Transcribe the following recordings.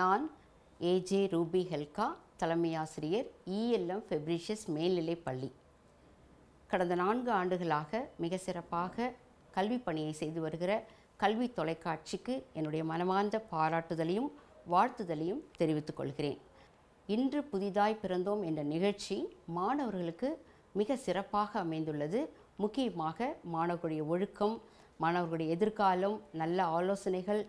நான் AJ Ruby Helga, தலைமை ஆசிரியர் ELM ஃபெப்ரிஷியஸ் மேல்நிலைப் பள்ளி. கடந்த 4 ஆண்டுகளாக மிக சிறப்பாக கல்வி பணியை செய்து வருகிற கல்வி தொலைக்காட்சிக்கு என்னுடைய மனமார்ந்த பாராட்டுதலையும் வாழ்த்துதலையும் தெரிவித்துக் கொள்கிறேன். இன்று புதிதாய் பிறந்தோம் என்ற நிகழ்ச்சி மாணவர்களுக்கு மிக சிறப்பாக அமைந்துள்ளது. முக்கியமாக மாணவர்களுடைய ஒழுக்கம், மாணவர்களுடைய எதிர்காலம், நல்ல ஆலோசனைகள்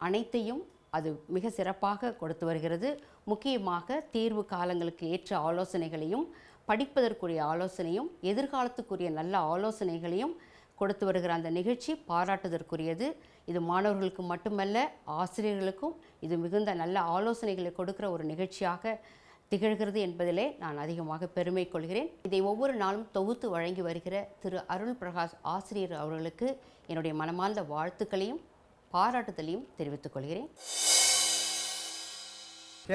அனைத்தையும் அது மிக சிறப்பாக கொடுத்து வருகிறது. முக்கியமாக தேர்வு காலங்களுக்கு ஏற்ற ஆலோசனைகளையும், படிப்பதற்குரிய ஆலோசனையும், எதிர்காலத்துக்குரிய நல்ல ஆலோசனைகளையும் கொடுத்து வருகிற அந்த நிகழ்ச்சி பாராட்டுதற்குரியது. இது மாணவர்களுக்கு மட்டுமல்ல, ஆசிரியர்களுக்கும் இது மிகுந்த நல்ல ஆலோசனைகளை கொடுக்கிற ஒரு நிகழ்ச்சியாக திகழ்கிறது என்பதிலே நான் அதிகமாக பெருமை கொள்கிறேன். இதை ஒவ்வொரு நாளும் தொகுத்து வழங்கி வருகிற திரு அருள் பிரகாஷ் ஆசிரியர் அவர்களுக்கு என்னுடைய மனமார்ந்த வாழ்த்துக்களையும் பாராட்டுதலையும் தெரிவித்துக் கொள்கிறேன்.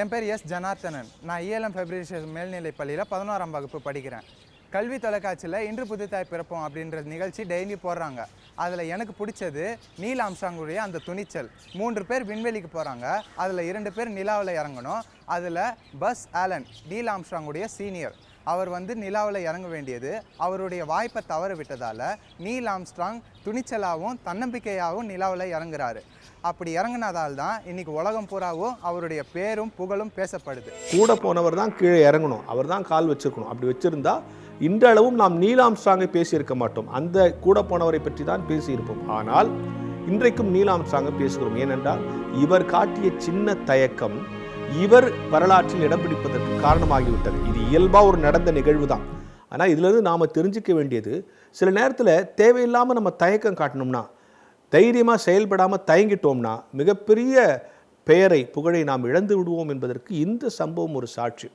என் பேர் எஸ் ஜனார்த்தனன். நான் ELM ஃபெப்ரிஷியஸ் மேல்நிலைப் பள்ளியில் 11ஆம் வகுப்பு படிக்கிறேன். கல்வி தொலைக்காட்சியில் இன்று புதிதாய் பிறப்போம் அப்படின்ற நிகழ்ச்சி டெய்லி போடுறாங்க. அதில் எனக்கு பிடிச்சது நீல் ஆம்ஸ்ட்ராங்குடைய அந்த துணிச்சல். 3 பேர் விண்வெளிக்கு போகிறாங்க, அதில் 2 பேர் நிலாவில் இறங்கணும். அதில் பஸ் ஆலன் நீல் ஆம்ஸ்ட்ராங்குடைய சீனியர், அவர் நிலாவில் இறங்க வேண்டியது அவருடைய வாய்ப்பை தவற விட்டதால் நீல் ஆம்ஸ்ட்ராங் துணிச்சலாகவும் தன்னம்பிக்கையாகவும் நிலாவில் இறங்குறாரு. அப்படி இறங்கினதால் தான் இன்றைக்கி உலகம் பூராவும் அவருடைய பேரும் புகழும் பேசப்படுது. கூட போனவர் தான் கீழே இறங்கணும், அவர் தான் கால் வச்சுருக்கணும். அப்படி வச்சுருந்தா இன்றளவும் நாம் நீல் ஆம்ஸ்ட்ராங்கை பேசியிருக்க மாட்டோம், அந்த கூட போனவரை பற்றி தான் பேசியிருப்போம். ஆனால் இன்றைக்கும் நீல் ஆம்ஸ்ட்ராங்கை பேசுகிறோம். ஏனென்றால் இவர் காட்டிய சின்ன தயக்கம் இவர் வரலாற்றில் இடம் பிடிப்பதற்கு காரணமாகிவிட்டது. இது இயல்பாக ஒரு நடந்த நிகழ்வு தான். ஆனால் இதிலிருந்து நாம் தெரிஞ்சிக்க வேண்டியது, சில நேரத்தில் தேவையில்லாமல் நம்ம தயக்கம் காட்டணும்னா, தைரியமாக செயல்படாமல் தயங்கிட்டோம்னா மிகப்பெரிய பெயரை, புகழை நாம் இழந்து விடுவோம் என்பதற்கு இந்த சம்பவம் ஒரு சாட்சி.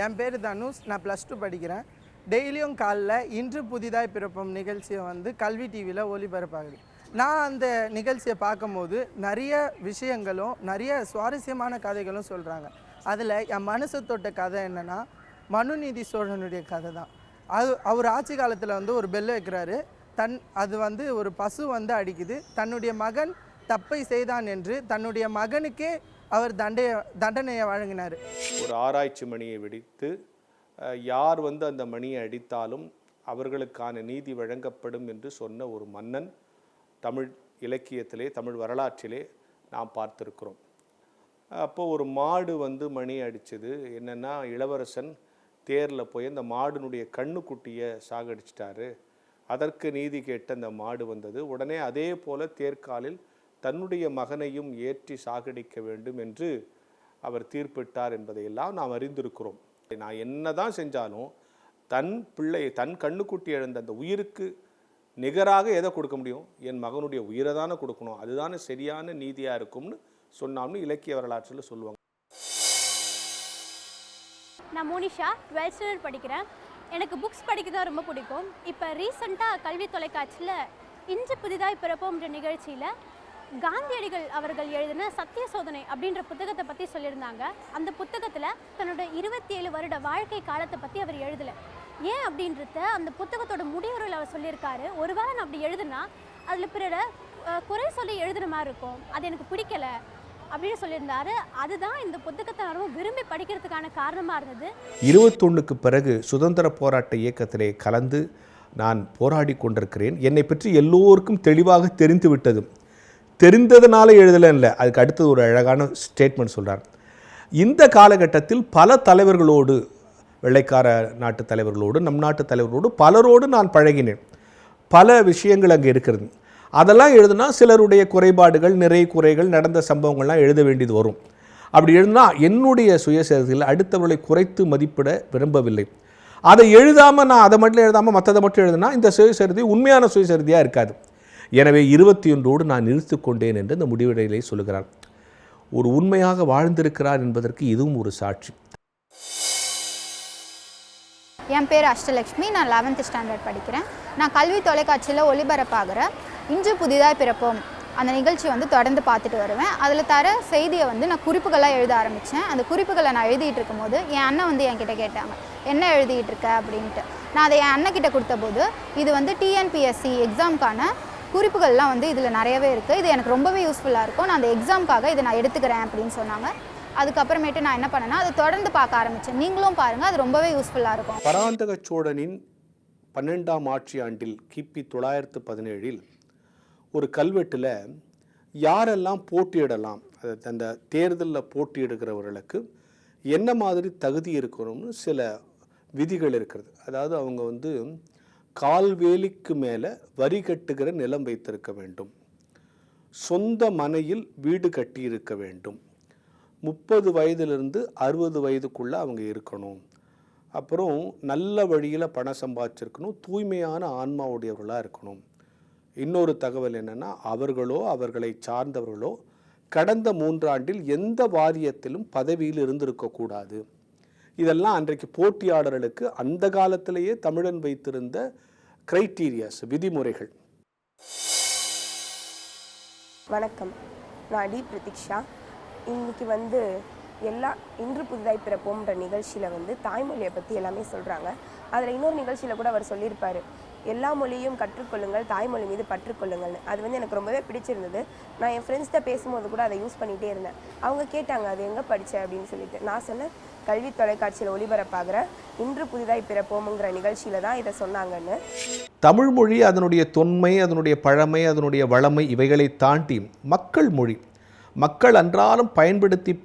என் பேர் தனுஷ், நான் +2 படிக்கிறேன். டெய்லியும் காலைல இன்று புதிதாய் பிறப்போம் நிகழ்ச்சியை கல்வி டிவியில் ஒளிபரப்பாகுது. நான் அந்த நிகழ்ச்சியை பார்க்கும்போது நிறைய விஷயங்களும் நிறைய சுவாரஸ்யமான கதைகளும் சொல்கிறாங்க. அதில் என் மனசு தொட்ட கதை என்னென்னா, மனுநீதி சோழனுடைய கதை தான். அவர் ஆட்சி காலத்தில் ஒரு பெல் வைக்கிறாரு. அது ஒரு பசு அடிக்குது. தன்னுடைய மகன் தப்பை செய்தான் என்று தன்னுடைய மகனுக்கே அவர் தண்டனையை வழங்கினார். ஒரு ஆராய்ச்சி மணியை வெடித்து யார் அந்த மணியை அடித்தாலும் அவர்களுக்கான நீதி வழங்கப்படும் என்று சொன்ன ஒரு மன்னன் தமிழ் இலக்கியத்திலே, தமிழ் வரலாற்றிலே நாம் பார்த்திருக்கிறோம். அப்போது ஒரு மாடு மணி அடித்தது. என்னென்னா, இளவரசன் தேரில் போய் அந்த மாடினுடைய கண்ணுக்குட்டியை சாகடிச்சிட்டாரு. அதற்கு நீதி கேட்ட அந்த மாடு வந்தது. உடனே அதே போல் தேர்காலில் தன்னுடைய மகனையும் ஏற்றி சாகடிக்க வேண்டும் என்று அவர் தீர்ப்பிட்டார் என்பதையெல்லாம் நாம் அறிந்திருக்கிறோம். நான் என்ன தான் செஞ்சாலும் தன் பிள்ளை, தன் கண்ணுக்குட்டி இழந்த அந்த உயிருக்கு நிகராக எதை கொடுக்க முடியும்? என் மகனுடைய உயிரை தானே கொடுக்கணும், அதுதானே சரியான நீதியாக இருக்கும்னு சொன்னாம்னு இலக்கிய வரலாற்றில் சொல்லுவாங்க. நான் மோனிஷா, 12th ஸ்டாண்டர்ட் படிக்கிறேன். எனக்கு புக்ஸ் படிக்க தான் ரொம்ப பிடிக்கும். இப்போ ரீசெண்டாக கல்வி தொலைக்காட்சியில் இன்று புதிதாய் பிறப்போம்ன்ற நிகழ்ச்சியில் காந்தியடிகள் அவர்கள் எழுதின சத்திய சோதனை அப்படின்ற புத்தகத்தை பற்றி சொல்லியிருந்தாங்க. அந்த புத்தகத்தில் தன்னோட 27 வருட வாழ்க்கை காலத்தை பற்றி அவர் எழுதலை. ஏன் அப்படின்றத அந்த புத்தகத்தோட முடிவுரையில் அவர் சொல்லியிருக்காரு. ஒருவேளை நான் அப்படி எழுதுனா அதில் பிறரை குறை சொல்லி எழுதுன மாதிரி இருக்கும், அது எனக்கு பிடிக்கலை அப்படின்னு சொல்லியிருந்தாரு. அதுதான் இந்த புத்தகத்தை ரொம்ப விரும்பி படிக்கிறதுக்கான காரணமாக இருந்தது. 21க்கு பிறகு சுதந்திர போராட்ட இயக்கத்திலே கலந்து நான் போராடி கொண்டிருக்கிறேன். என்னை பற்றி எல்லோருக்கும் தெளிவாக தெரிந்து விட்டது. தெரிந்ததுனால எழுதலை இல்லை, அதுக்கு அடுத்தது ஒரு அழகான ஸ்டேட்மெண்ட் சொல்கிறார். இந்த காலகட்டத்தில் பல தலைவர்களோடு, வெள்ளைக்கார நாட்டு தலைவர்களோடு, நம் நாட்டு தலைவர்களோடு பலரோடு நான் பழகினேன். பல விஷயங்கள் அங்கே இருக்கிறது. அதெல்லாம் எழுதுனா சிலருடைய குறைபாடுகள், நிறை குறைகள், நடந்த சம்பவங்கள்லாம் எழுத வேண்டியது வரும். அப்படி எழுதுனா என்னுடைய சுயசரிதையில் அடுத்தவர்களை குறைத்து மதிப்பிட விரும்பவில்லை. அதை எழுதாமல், நான் அதை மட்டும் எழுதாமல் மற்றதை மட்டும் எழுதுனா இந்த சுயசரிதை உண்மையான சுயசரிதையாக இருக்காது. எனவே 21ஓடு நான் நிறுத்தி கொண்டேன் என்று இந்த முடிவுரையிலே சொல்லுகிறார். ஒரு உண்மையாக வாழ்ந்திருக்கிறார் என்பதற்கு இதுவும் ஒரு சாட்சி. என் பேர் அஷ்டலக்ஷ்மி, நான் 11th ஸ்டாண்டர்ட் படிக்கிறேன். நான் கல்வி தொலைக்காட்சியில் ஒளிபரப்பாகிற இன்று புதிதாய் பிறப்போம் அந்த நிகழ்ச்சி தொடர்ந்து பார்த்துட்டு வருவேன். அதில் தர செய்தியை நான் குறிப்புகளாக எழுத ஆரம்பித்தேன். அந்த குறிப்புகளை நான் எழுதிட்டு இருக்கும்போது என் அண்ணன் என்கிட்ட கேட்டாங்க, என்ன எழுதிட்டு இருக்க அப்படின்ட்டு. நான் அதை என் அண்ணன்கிட்ட கொடுத்த போது, இது TNPSC எக்ஸாமுக்கான குறிப்புகள்லாம் வந்து இதில் நிறையவே இருக்குது. இது எனக்கு ரொம்பவே யூஸ்ஃபுல்லாக இருக்கும். நான் அந்த எக்ஸாமுக்காக இதை நான் எடுத்துக்கிறேன் அப்படின்னு சொன்னாங்க. அதுக்கப்புறமேட்டு நான் என்ன பண்ணேன்னா அதை தொடர்ந்து பார்க்க ஆரம்பித்தேன். நீங்களும் பாருங்கள், அது ரொம்பவே யூஸ்ஃபுல்லாக இருக்கும். பராந்தக சோழனின் 12ஆம் ஆட்சி ஆண்டில் கிபி 917 ஒரு கல்வெட்டில் யாரெல்லாம் போட்டியிடலாம், அந்த தேர்தலில் போட்டியிடுகிறவர்களுக்கு என்ன மாதிரி தகுதி இருக்கணும்னு சில விதிகள் இருக்கிறது. அதாவது அவங்க வந்து கால்வேலிக்கு மேலே வரி கட்டுகிற நிலம் வைத்திருக்க வேண்டும், சொந்த மனையில் வீடு கட்டியிருக்க வேண்டும், 30 வயதிலிருந்து 60 வயதுக்குள்ளே அவங்க இருக்கணும், அப்புறம் நல்ல வழியில் பணம் சம்பாதிச்சிருக்கணும், தூய்மையான ஆன்மாவுடையவர்களாக இருக்கணும். இன்னொரு தகவல் என்னென்னா, அவர்களோ அவர்களை சார்ந்தவர்களோ கடந்த 3 ஆண்டில் எந்த வாரியத்திலும் பதவியில் இருந்திருக்கக்கூடாது. இதெல்லாம் அன்றைக்கு போட்டியாளர்களுக்கு அந்த காலத்திலேயே தமிழன் வைத்திருந்த கிரைட்டீரியாஸ், விதிமுறைகள். வணக்கம், நான் டி பிரதீக்ஷா. இன்னைக்கு வந்து இன்று புதிதாய் பிறப்போம்ன்ற நிகழ்ச்சியில் வந்து தாய்மொழியை பற்றி எல்லாமே சொல்கிறாங்க. அதில் இன்னொரு நிகழ்ச்சியில் கூட அவர் சொல்லியிருப்பார், எல்லா மொழியும் கற்றுக்கொள்ளுங்கள், தாய்மொழி மீது பற்றுக்கொள்ளுங்கள்னு. அது வந்து எனக்கு ரொம்பவே பிடிச்சிருந்தது. நான் என் ஃப்ரெண்ட்ஸ்கிட்ட பேசும்போது கூட அதை யூஸ் பண்ணிகிட்டே இருந்தேன். அவங்க கேட்டாங்க அது எங்கே படித்த அப்படின்னு சொல்லிட்டு. நான் சொன்னேன், கல்வி தொலைக்காட்சியில் ஒளிபரப்பாகிற இன்று புதிதாய் பிறப்போம்ங்கிற நிகழ்ச்சியில் தான் இதை சொன்னாங்கன்னு. தமிழ் மொழி அதனுடைய தொன்மை, அதனுடைய பழமை, அதனுடைய வளமை இவைகளை தாண்டி மக்கள் மொழி. மக்கள் அன்றாடம்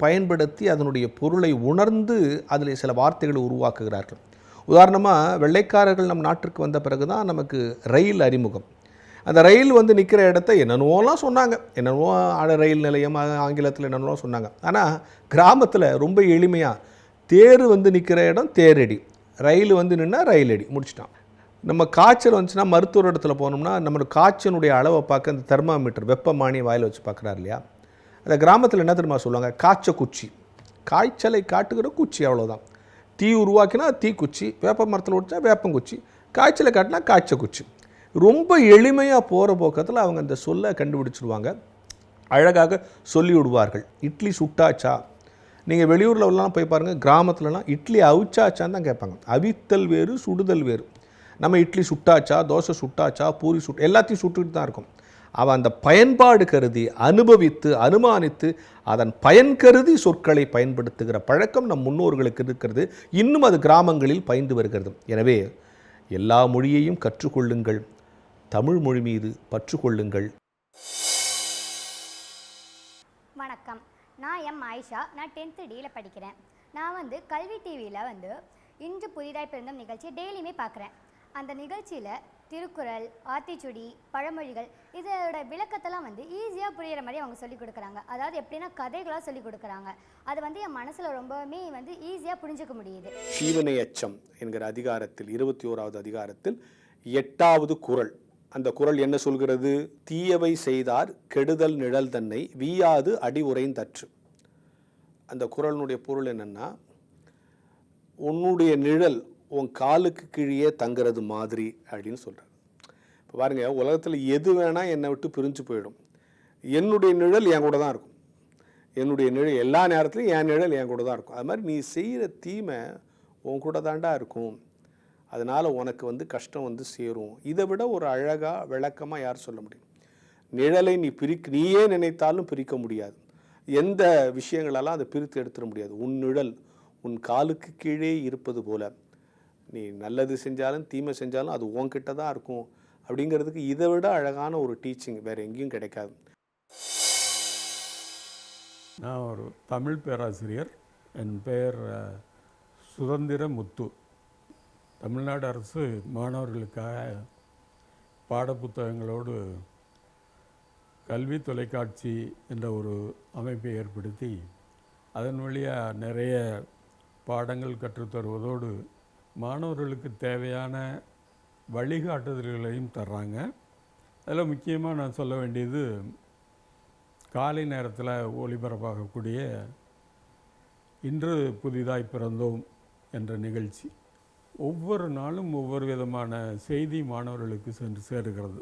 பயன்படுத்தி அதனுடைய பொருளை உணர்ந்து அதில் சில வார்த்தைகளை உருவாக்குகிறார்கள். உதாரணமாக, வெள்ளைக்காரர்கள் நம் நாட்டிற்கு வந்த பிறகு தான் நமக்கு ரயில் அறிமுகம். அந்த ரயில் வந்து நிற்கிற இடத்த என்னென்னவோலாம் சொன்னாங்க, என்னென்னவோ ரயில் நிலையம் ஆங்கிலத்தில் என்னென்னவோ சொன்னாங்க. ஆனால் கிராமத்தில் ரொம்ப எளிமையாக தேர் வந்து நிற்கிற இடம் தேரடி, ரயில் வந்து நின்னா ரயிலடி, முடிச்சிட்டான். நம்ம காய்ச்சல் வந்துச்சுன்னா மருத்துவர் இடத்துல போனோம்னா நம்ம காய்ச்சலுடைய அளவை பார்க்க அந்த தெர்மாமீட்டர் வெப்பமானி வாயில் வச்சு பார்க்குறாரு இல்லையா. அந்த கிராமத்தில் என்ன தெரியுமா சொல்லுவாங்க, காய்ச்ச குச்சி, காய்ச்சலை காட்டுகிற குச்சி, அவ்வளோதான். தீ உருவாக்கினா தீக்குச்சி, வேப்ப மரத்தில் ஒடிச்சா வேப்பங்குச்சி, காய்ச்சலை காட்டினா காய்ச்ச குச்சி. ரொம்ப எளிமையாக போகிற போக்கத்தில் அவங்க அந்த சொல்லை கண்டுபிடிச்சிடுவாங்க, அழகாக சொல்லி விடுவார்கள். இட்லி சுட்டாச்சா, நீங்கள் வெளியூரில் போய் பாருங்கள், கிராமத்துலலாம் இட்லி அவிச்சாச்சான்னு தான் கேட்பாங்க. அவித்தல் வேறு, சுடுதல் வேறு. நம்ம இட்லி சுட்டாச்சா, தோசை சுட்டாச்சா, பூரி எல்லாத்தையும் சுட்டுக்கிட்டு தான் இருக்கும். அவன் அந்த பயன்பாடு கருதி, அனுபவித்து, அனுமானித்து, அதன் பயன் கருதி சொற்களை பயன்படுத்துகிற பழக்கம் நம் முன்னோர்களுக்கு இருக்கிறது. இன்னும் அது கிராமங்களில் பயின்று வருகிறது. எனவே எல்லா மொழியையும் கற்றுக்கொள்ளுங்கள், தமிழ் மொழி மீது பற்றுக்கொள்ளுங்கள். வணக்கம், நான் எம் ஆயிஷா. நான் 10th Dயில் படிக்கிறேன். நான் வந்து கல்வி டிவியில் வந்து இன்று புதிதாய் பிறந்தோம் நிகழ்ச்சியை டெய்லியுமே பார்க்குறேன். அந்த நிகழ்ச்சியில் திருக்குறள், ஆத்திச்சுடி, பழமொழிகள் இதோட விளக்கத்தெல்லாம் வந்து ஈஸியாக புரிகிற மாதிரி அவங்க சொல்லிக் கொடுக்குறாங்க. அதாவது எப்படின்னா கதைகளாக சொல்லிக் கொடுக்குறாங்க. அது வந்து என் மனசில் ரொம்பவுமே வந்து ஈஸியாக புரிஞ்சுக்க முடியுது. தீவினை அச்சம் என்கிற அதிகாரத்தில் 21வது அதிகாரத்தில் 8வது குறள். அந்த குறள் என்ன சொல்கிறது? தீயவை செய்தார் கெடுதல் நிழல் தன்னை வீயாது அடி உரைந்தற்று. அந்த குறளினுடைய பொருள் என்னென்னா, உன்னுடைய நிழல் உன் காலுக்கு கீழே தங்கிறது மாதிரி அப்படின்னு சொல்கிறார். இப்போ பாருங்கள், உலகத்தில் எது வேணால் என்னை விட்டு பிரிஞ்சு போயிடும், என்னுடைய நிழல் என் கூட தான் இருக்கும். என்னுடைய நிழல் எல்லா நேரத்துலையும் என் நிழல் என் கூட தான் இருக்கும். அது மாதிரி நீ செய்கிற தீமை உன் கூட தாண்டா இருக்கும், அதனால் உனக்கு வந்து கஷ்டம் வந்து சேரும். இதை விட ஒரு அழகாக விளக்கமாக யார் சொல்ல முடியும்? நிழலை நீயே நினைத்தாலும் பிரிக்க முடியாது. எந்த விஷயங்களெல்லாம் அதை பிரித்து எடுத்துட முடியாது. உன் நிழல் உன் காலுக்கு கீழே இருப்பது போல நீ நல்லது செஞ்சாலும் தீமை செஞ்சாலும் அது உன்கிட்ட தான் இருக்கும். அப்படிங்கிறதுக்கு இதை விட அழகான ஒரு டீச்சிங் வேறு எங்கேயும் கிடைக்காது. நான் ஒரு தமிழ் பேராசிரியர். என் பெயர் சுதந்திர முத்து. தமிழ்நாடு அரசு மாணவர்களுக்காக பாடப்புத்தகங்களோடு கல்வி தொலைக்காட்சி என்ற ஒரு அமைப்பை ஏற்படுத்தி அதன் வழியாக நிறைய பாடங்கள் கற்றுத்தருவதோடு மாணவர்களுக்கு தேவையான வழிகாட்டுதல்களையும் தர்றாங்க. அதில் முக்கியமாக நான் சொல்ல வேண்டியது, காலை நேரத்தில் ஒளிபரப்பாகக்கூடிய இன்று புதிதாய் பிறந்தோம் என்ற நிகழ்ச்சி ஒவ்வொரு நாளும் ஒவ்வொரு விதமான செய்தி மாணவர்களுக்கு சென்று சேருகிறது.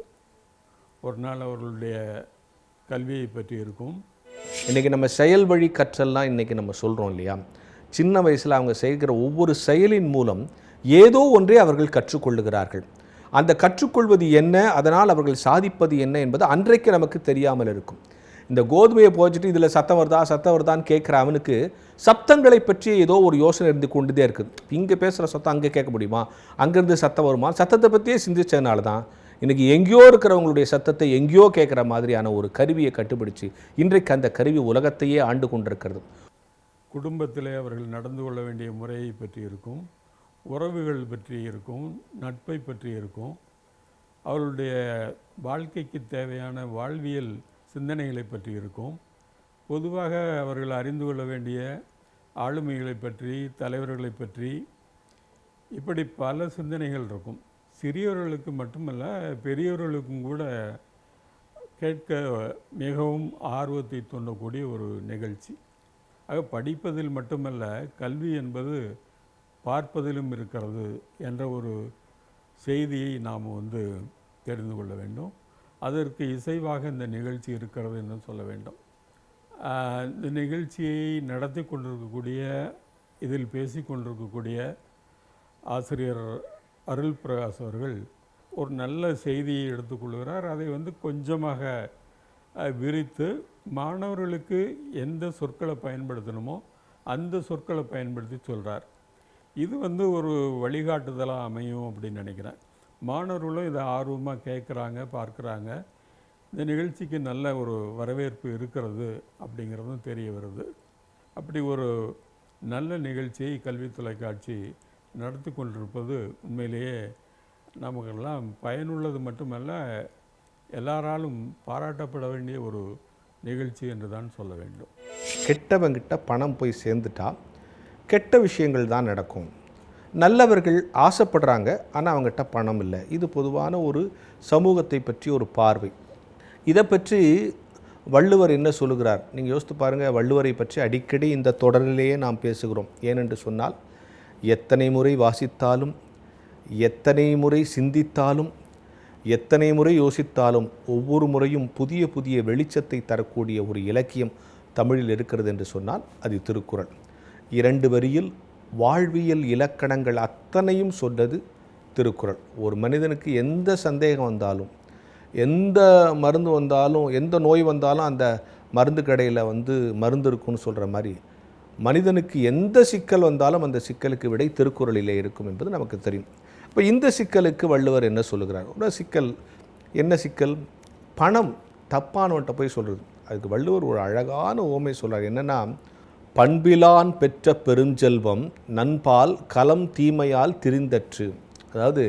ஒரு நாள் அவர்களுடைய கல்வியை பற்றி இருக்கும். இன்றைக்கி நம்ம செயல் வழி கற்றல்லாம் இன்றைக்கி நம்ம சொல்கிறோம் இல்லையா. சின்ன வயசில் அவங்க செய்கிற ஒவ்வொரு செயலின் மூலம் ஏதோ ஒன்றை அவர்கள் கற்றுக்கொள்ளுகிறார்கள். அந்த கற்றுக்கொள்வது என்ன, அதனால் அவர்கள் சாதிப்பது என்ன என்பது அன்றைக்கு நமக்கு தெரியாமல் இருக்கும். இந்த கோதுமையை போச்சுட்டு இதில் சத்தம் வருதான்னு கேட்குற அவனுக்கு சப்தங்களை பற்றி ஏதோ ஒரு யோசனை இருந்து கொண்டுதே இருக்குது. இங்கே பேசுகிற சத்தம் அங்கே கேட்க முடியுமா, அங்கேருந்து சத்தம் வருமா, சத்தத்தை பற்றியே சிந்திச்சதுனால தான் இன்றைக்கி எங்கேயோ இருக்கிறவங்களுடைய சத்தத்தை எங்கேயோ கேட்குற மாதிரியான ஒரு கருவியை கண்டுபிடிச்சு இன்றைக்கு அந்த கருவி உலகத்தையே ஆண்டு கொண்டிருக்கிறது. குடும்பத்திலே அவர்கள் நடந்து கொள்ள வேண்டிய முறையை பற்றி இருக்கும், உறவுகள் பற்றி இருக்கும், நட்பை பற்றி இருக்கும், அவர்களுடைய வாழ்க்கைக்கு தேவையான வாழ்வியல் சிந்தனைகளை பற்றி இருக்கும், பொதுவாக அவர்கள் அறிந்து கொள்ள வேண்டிய ஆளுமைகளை பற்றி, தலைவர்களை பற்றி, இப்படி பல சிந்தனைகள் இருக்கும். சிறியவர்களுக்கு மட்டுமல்ல, பெரியவர்களுக்கும் கூட கேட்க மிகவும் ஆர்வத்தை தூண்டக்கூடிய ஒரு நிகழ்ச்சி. ஆக படிப்பதில் மட்டுமல்ல, கல்வி என்பது பார்ப்பதிலும் இருக்கிறது என்ற ஒரு செய்தியை நாம் தெரிந்து கொள்ள வேண்டும். அதற்கு இசைவாக இந்த நிகழ்ச்சி இருக்கிறது என்று சொல்ல வேண்டும். இந்த நிகழ்ச்சியை நடத்தி கொண்டிருக்கக்கூடிய, இதில் பேசி கொண்டிருக்கக்கூடிய ஆசிரியர் அருள் பிரகாஷ் அவர்கள் ஒரு நல்ல செய்தியை எடுத்துக்கொள்கிறார். அதை கொஞ்சமாக விரித்து மாணவர்களுக்கு எந்த சொற்களை பயன்படுத்தணுமோ அந்த சொற்களை பயன்படுத்தி சொல்கிறார். இது ஒரு வழிகாட்டுதலாக அமையும் அப்படின்னு நினைக்கிறேன். மாணவர்களும் இதை ஆர்வமாக கேட்குறாங்க, பார்க்குறாங்க. இந்த நிகழ்ச்சிக்கு நல்ல ஒரு வரவேற்பு இருக்கிறது அப்படிங்கிறதும் தெரிய வருது. அப்படி ஒரு நல்ல நிகழ்ச்சியை கல்வி தொலைக்காட்சி நடத்தி கொண்டிருப்பது உண்மையிலேயே நமக்கெல்லாம் பயனுள்ளது மட்டுமல்ல, எல்லாராலும் பாராட்டப்பட வேண்டிய ஒரு நிகழ்ச்சி என்று தான் சொல்ல வேண்டும். கெட்டவங்கிட்ட பணம் போய் சேர்ந்துட்டா கெட்ட விஷயங்கள் தான் நடக்கும். நல்லவர்கள் ஆசைப்படுறாங்க, ஆனால் அவங்ககிட்ட பணம் இல்லை. இது பொதுவான ஒரு சமூகத்தை பற்றி ஒரு பார்வை. இதை பற்றி வள்ளுவர் என்ன சொல்லுகிறார் நீங்கள் யோசித்து பாருங்கள். வள்ளுவரை பற்றி அடிக்கடி இந்த தொடரிலேயே நாம் பேசுகிறோம். ஏனென்று சொன்னால், எத்தனை முறை வாசித்தாலும், எத்தனை முறை சிந்தித்தாலும், எத்தனை முறை யோசித்தாலும் ஒவ்வொரு முறையும் புதிய புதிய வெளிச்சத்தை தரக்கூடிய ஒரு இலக்கியம் தமிழில் இருக்கிறது என்று சொன்னால் அது திருக்குறள். 2 வரியில் வாழ்வியல் இலக்கணங்கள் அத்தனையும் சொன்னது திருக்குறள். ஒரு மனிதனுக்கு எந்த சந்தேகம் வந்தாலும், எந்த மருந்து வந்தாலும், எந்த நோய் வந்தாலும் அந்த மருந்து கடையில் மருந்து இருக்குன்னு சொல்கிற மாதிரி, மனிதனுக்கு எந்த சிக்கல் வந்தாலும் அந்த சிக்கலுக்கு விடை திருக்குறளிலே இருக்கும் என்பது நமக்கு தெரியும். இப்போ இந்த சிக்கலுக்கு வள்ளுவர் என்ன சொல்லுகிறார்? ஒரு சிக்கல், என்ன சிக்கல்? பணம் தப்பானவன்ட்ட போய் சொல்கிறது. அதுக்கு வள்ளுவர் ஒரு அழகான ஓமை சொல்கிறார். என்னென்னா, பண்பிலான் பெற்ற பெருஞ்செல்வம் நண்பால் களம் தீமையால் திரிந்தற்று. அதாவது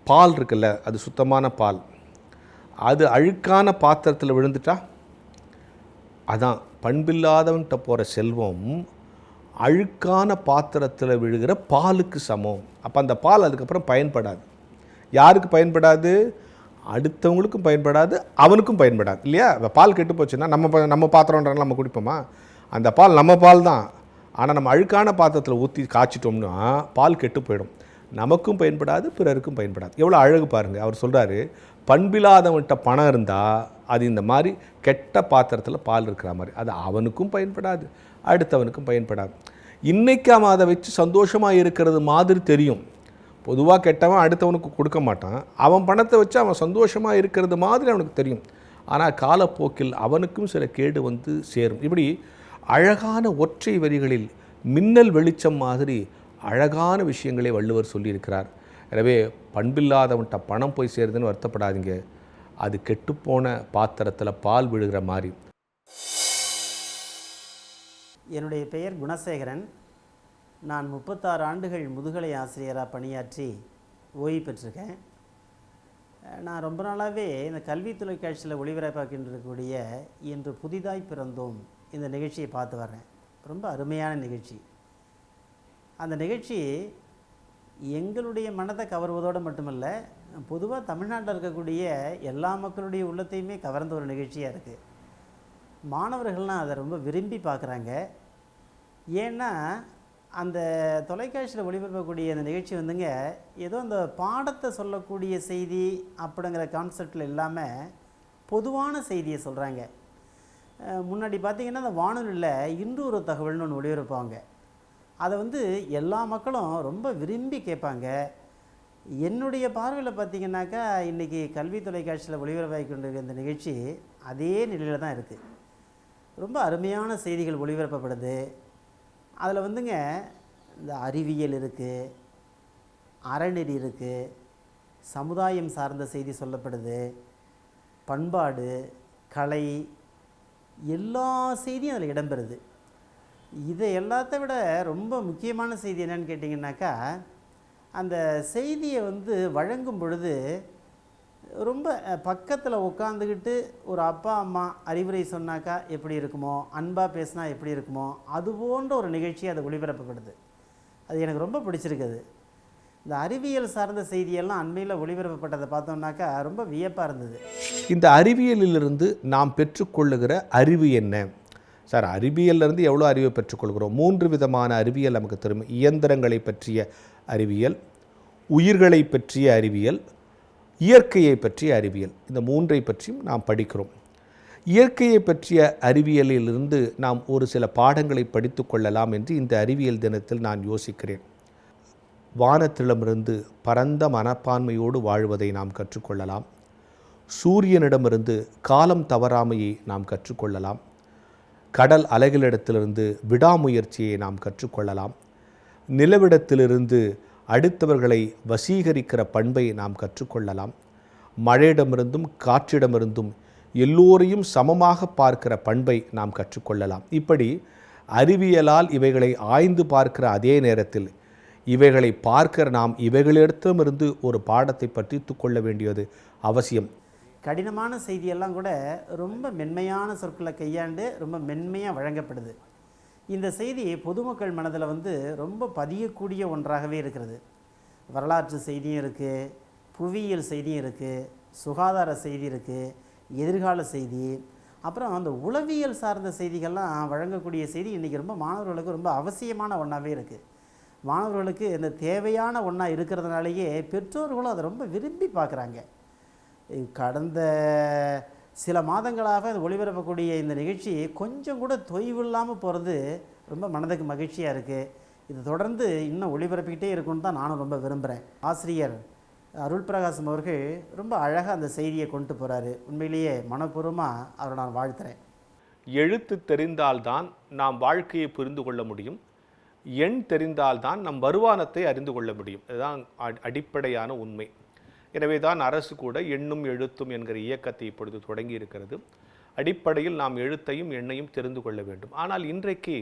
பால் இருக்குல்ல, அது சுத்தமான பால், அது அழுக்கான பாத்திரத்தில் விழுந்துட்டா அதான் பண்பில்லாதவன்கிட்ட போகிற செல்வம் அழுக்கான பாத்திரத்தில் விழுகிற பாலுக்கு சமம். அப்போ அந்த பால் அதுக்கப்புறம் பயன்படாது. யாருக்கு பயன்படாது? அடுத்தவங்களுக்கும் பயன்படாது, அவனுக்கும் பயன்படாது இல்லையா? பால் கெட்டு போச்சுன்னா நம்ம பாத்திரம்ன்றாங்க, நம்ம குடிப்போமா? அந்த பால் நம்ம பால் தான். ஆனால் நம்ம அழுக்கான பாத்திரத்தில் ஊற்றி காய்ச்சிட்டோம்னா பால் கெட்டு போயிடும். நமக்கும் பயன்படாது, பிறருக்கும் பயன்படாது. எவ்வளோ அழகு பாருங்கள். அவர் சொல்கிறாரு, பண்பில்லாதவன்கிட்ட பணம் இருந்தால் அது இந்த மாதிரி கெட்ட பாத்திரத்தில் பால் இருக்கிற மாதிரி, அது அவனுக்கும் பயன்படாது, அடுத்தவனுக்கும் பயன்படாது. இன்றைக்கி அவன் அதை வச்சு சந்தோஷமாக இருக்கிறது மாதிரி தெரியும். பொதுவாக கெட்டவன் அடுத்தவனுக்கு கொடுக்க மாட்டான். அவன் பணத்தை வச்சு அவன் சந்தோஷமாக இருக்கிறது மாதிரி அவனுக்கு தெரியும். ஆனால் காலப்போக்கில் அவனுக்கும் சில கேடு சேரும். இப்படி அழகான ஒற்றை வரிகளில் மின்னல் வெளிச்சம் மாதிரி அழகான விஷயங்களை வள்ளுவர் சொல்லியிருக்கிறார். எனவே பண்பில்லாதவன்கிட்ட பணம் போய் சேருதுன்னு வருத்தப்படாதீங்க. அது கெட்டுப்போன பாத்திரத்தில் பால் விழுகிற மாதிரி. என்னுடைய பெயர் குணசேகரன். நான் 36 ஆண்டுகள் முதுகலை ஆசிரியராக பணியாற்றி ஓய்வு பெற்றிருக்கேன். நான் ரொம்ப நாளாகவே இந்த கல்வி தொலைக்காட்சியில் ஒளிபரப்பாக்கின்றிருக்கக்கூடிய இன்று புதிதாய் பிறந்தோம் இந்த நிகழ்ச்சியை பார்த்து வர்றேன். ரொம்ப அருமையான நிகழ்ச்சி. அந்த நிகழ்ச்சி எங்களுடைய மனதை கவர்வதோடு மட்டுமல்ல, பொதுவாக தமிழ்நாட்டில் இருக்கக்கூடிய எல்லா மக்களுடைய உள்ளத்தையுமே கவர்ந்த ஒரு நிகழ்ச்சியாக இருக்குது. மாணவர்கள்லாம் அதை ரொம்ப விரும்பி பார்க்குறாங்க. ஏன்னா அந்த தொலைக்காட்சியில் ஒளிபரப்பக்கூடிய அந்த நிகழ்ச்சி ஏதோ அந்த பாடத்தை சொல்லக்கூடிய செய்தி அப்படிங்கிற கான்செப்டில் இல்லாமல் பொதுவான செய்தியை சொல்கிறாங்க. முன்னாடி பார்த்திங்கன்னா அந்த வானொலியில் இன்று ஒரு தகவல்னு ஒன்று ஒளிபரப்பாங்க. அதை எல்லா மக்களும் ரொம்ப விரும்பி கேட்பாங்க. என்னுடைய பார்வையில் பார்த்தீங்கன்னாக்கா இன்றைக்கி கல்வி தொலைக்காட்சியில் ஒளிபரப்பாகி கொண்டிருக்கிற இந்த நிகழ்ச்சி அதே நிலையில் தான் இருக்குது. ரொம்ப அருமையான செய்திகள் ஒளிபரப்பப்படுது. அதில் வந்துங்க இந்த அறிவியல் இருக்குது, அறநெறி இருக்குது, சமுதாயம் சார்ந்த செய்தி சொல்லப்படுது, பண்பாடு, கலை, எல்லா செய்தியும் அதில் இடம்பெறுது. இதை எல்லாத்த விட ரொம்ப முக்கியமான செய்தி என்னன்னு கேட்டிங்கன்னாக்கா, அந்த செய்தியை வழங்கும் பொழுது ரொம்ப பக்கத்தில் உட்காந்துக்கிட்டு ஒரு அப்பா அம்மா அறிவுரை சொன்னாக்கா எப்படி இருக்குமோ, அன்பாக பேசினா எப்படி இருக்குமோ, அது போன்ற ஒரு நிகழ்ச்சி அது ஒளிபரப்பப்படுது. அது எனக்கு ரொம்ப பிடிச்சிருக்குது. இந்த அறிவியல் சார்ந்த செய்தியெல்லாம் அண்மையில் ஒளிபரப்பப்பட்டதை பார்த்தோம்னாக்கா ரொம்ப வியப்பாக இருந்தது. இந்த அறிவியலிலிருந்து நாம் பெற்றுக்கொள்ளுகிற அறிவு என்ன சார்? அறிவியலிருந்து எவ்வளோ அறிவை பெற்றுக்கொள்கிறோம்? 3 விதமான அறிவியல் நமக்கு தெரியும். இயந்திரங்களை பற்றிய அறிவியல், உயிர்களை பற்றிய அறிவியல், இயற்கையை பற்றிய அறிவியல். இந்த 3ஐ பற்றியும் நாம் படிக்கிறோம். இயற்கையை பற்றிய அறிவியலிலிருந்து நாம் ஒரு சில பாடங்களை படித்து கொள்ளலாம் என்று இந்த அறிவியல் தினத்தில் நான் யோசிக்கிறேன். வானத்திடமிருந்து பரந்த மனப்பான்மையோடு வாழ்வதை நாம் கற்றுக்கொள்ளலாம். சூரியனிடமிருந்து காலம் தவறாமையை நாம் கற்றுக்கொள்ளலாம். கடல் அலைகளிடத்திலிருந்து விடாமுயற்சியை நாம் கற்றுக்கொள்ளலாம். நிலவிடத்திலிருந்து அடுத்தவர்களை வசீகரிக்கிற பண்பை நாம் கற்றுக்கொள்ளலாம். மழையிடமிருந்தும் காற்றிடமிருந்தும் எல்லோரையும் சமமாக பார்க்கிற பண்பை நாம் கற்றுக்கொள்ளலாம். இப்படி அறிவியலால் இவைகளை ஆய்ந்து பார்க்கிற அதே நேரத்தில் இவைகளை பார்க்கிற நாம் இவைகளிடத்திலிருந்து ஒரு பாடத்தை பற்றித்து கொள்ள வேண்டியது அவசியம். கடினமான செய்தியெல்லாம் கூட ரொம்ப மென்மையான சொற்களை கையாண்டு ரொம்ப மென்மையாக வழங்கப்படுது. இந்த செய்தி பொதுமக்கள் மனதில் ரொம்ப பதியக்கூடிய ஒன்றாகவே இருக்கிறது. வரலாற்று செய்தியும் இருக்குது, புவியியல் செய்தியும் இருக்குது, சுகாதார செய்தி இருக்குது, எதிர்கால செய்தி, அப்புறம் அந்த உளவியல் சார்ந்த செய்திகள்லாம் வழங்கக்கூடிய செய்தி இன்றைக்கி ரொம்ப மாணவர்களுக்கு ரொம்ப அவசியமான ஒன்றாகவே இருக்குது. மாணவர்களுக்கு இந்த தேவையான ஒன்றா இருக்கிறதுனாலேயே பெற்றோர்களும் அதை ரொம்ப விரும்பி பார்க்குறாங்க. கடந்த சில மாதங்களாக அது ஒளிபரப்பக்கூடிய இந்த நிகழ்ச்சி கொஞ்சம் கூட தொய்வில்லாமல் போகிறது ரொம்ப மனதுக்கு மகிழ்ச்சியாக இருக்குது. இது தொடர்ந்து இன்னும் ஒளிபரப்பிக்கிட்டே இருக்குன்னு தான் நானும் ரொம்ப விரும்புகிறேன். ஆசிரியர் அருள் பிரகாசம் அவர்கள் ரொம்ப அழகாக அந்த செய்தியை கொண்டு போகிறாரு. உண்மையிலேயே மனப்பூர்வமாக அவரை நான் வாழ்த்துறேன். எழுத்து தெரிந்தால்தான் நாம் வாழ்க்கையை புரிந்து கொள்ள முடியும். எண் தெரிந்தால்தான் நம் வருமானத்தை அறிந்து கொள்ள முடியும். இதுதான் அடிப்படையான உண்மை. எனவே தான் அரசு கூட எண்ணும் எழுத்தும் என்கிற இயக்கத்தை இப்பொழுது தொடங்கி இருக்கிறது. அடிப்படையில் நாம் எழுத்தையும் எண்ணையும் தெரிந்து கொள்ள வேண்டும். ஆனால் இன்றைக்கு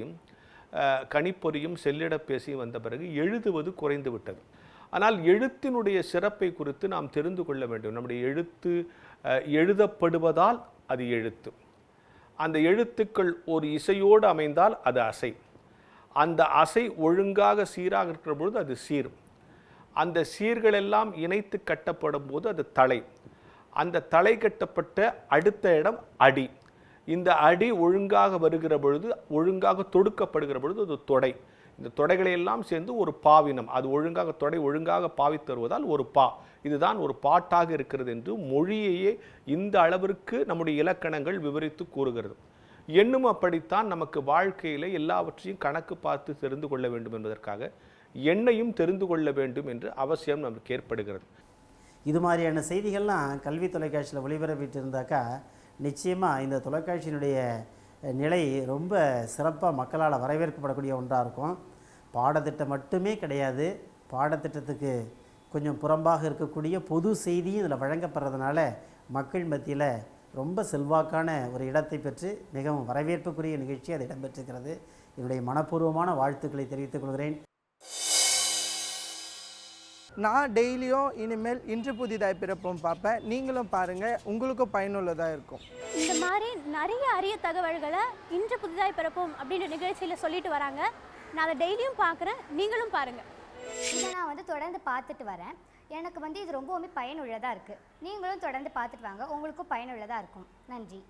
கணிப்பொறியும் செல்லிடப்பேசியும் வந்த பிறகு எழுதுவது குறைந்து விட்டது. ஆனால் எழுத்தினுடைய சிறப்பை குறித்து நாம் தெரிந்து கொள்ள வேண்டும். நம்முடைய எழுத்து எழுதப்படுவதால் அது எழுத்து. அந்த எழுத்துக்கள் ஒரு இசையோடு அமைந்தால் அது அசை. அந்த அசை ஒழுங்காக சீராக இருக்கிற பொழுது அது சீர். அந்த சீர்களெல்லாம் இணைத்து கட்டப்படும் போது அது தலை. அந்த தலை கட்டப்பட்ட அடுத்த இடம் அடி. இந்த அடி ஒழுங்காக வருகிற பொழுது, ஒழுங்காக தொடுக்கப்படுகிற பொழுது அது தொடை. இந்த தொடைகளையெல்லாம் சேர்ந்து ஒரு பாவினம். அது ஒழுங்காக தொடை ஒழுங்காக பாவி தருவதால் ஒரு பா. இதுதான் ஒரு பாட்டாக இருக்கிறது என்று மொழியையே இந்த அளவிற்கு நம்முடைய இலக்கணங்கள் விவரித்து கூறுகிறது. எண்ணும் அப்படித்தான். நமக்கு வாழ்க்கையில் எல்லாவற்றையும் கணக்கு பார்த்து தெரிந்து கொள்ள வேண்டும் என்பதற்காக எண்ணையும் தெரிந்து கொள்ள வேண்டும் என்று அவசியம் நமக்கு ஏற்படுகிறது. இது மாதிரியான செய்திகள்லாம் கல்வி தொலைக்காட்சியில் ஒளிபரப்பிட்டு இருந்தாக்கா நிச்சயமாக இந்த தொலைக்காட்சியினுடைய நிலை ரொம்ப சிறப்பாக மக்களால் வரவேற்கப்படக்கூடிய ஒன்றாக இருக்கும். பாடத்திட்டம் மட்டுமே கிடையாது, பாடத்திட்டத்துக்கு கொஞ்சம் புறம்பாக இருக்கக்கூடிய பொது செய்தியும் இதில் வழங்கப்படுறதுனால மக்கள் மத்தியில் ரொம்ப செல்வாக்கான ஒரு இடத்தை பெற்று மிகவும் வரவேற்புக்குரிய நிகழ்ச்சி அது இடம்பெற்றிருக்கிறது. என்னுடைய மனப்பூர்வமான வாழ்த்துக்களை தெரிவித்துக் கொள்கிறேன். நான் டெய்லியும் இனிமேல் இன்று புதிதாய் பிறப்போம் பார்ப்பேன். நீங்களும் பாருங்கள், உங்களுக்கும் பயனுள்ளதாக இருக்கும். இந்த மாதிரி நிறைய அரிய தகவல்களை இன்று புதிதாய் பிறப்போம் அப்படின்ற நிகழ்ச்சியில் சொல்லிட்டு வராங்க. நான் அதை டெய்லியும் பார்க்குறேன், நீங்களும் பாருங்கள். இதை நான் தொடர்ந்து பார்த்துட்டு வரேன். எனக்கு இது ரொம்பவுமே பயனுள்ளதாக இருக்குது. நீங்களும் தொடர்ந்து பார்த்துட்டு வாங்க, உங்களுக்கும் பயனுள்ளதாக இருக்கும். நன்றி.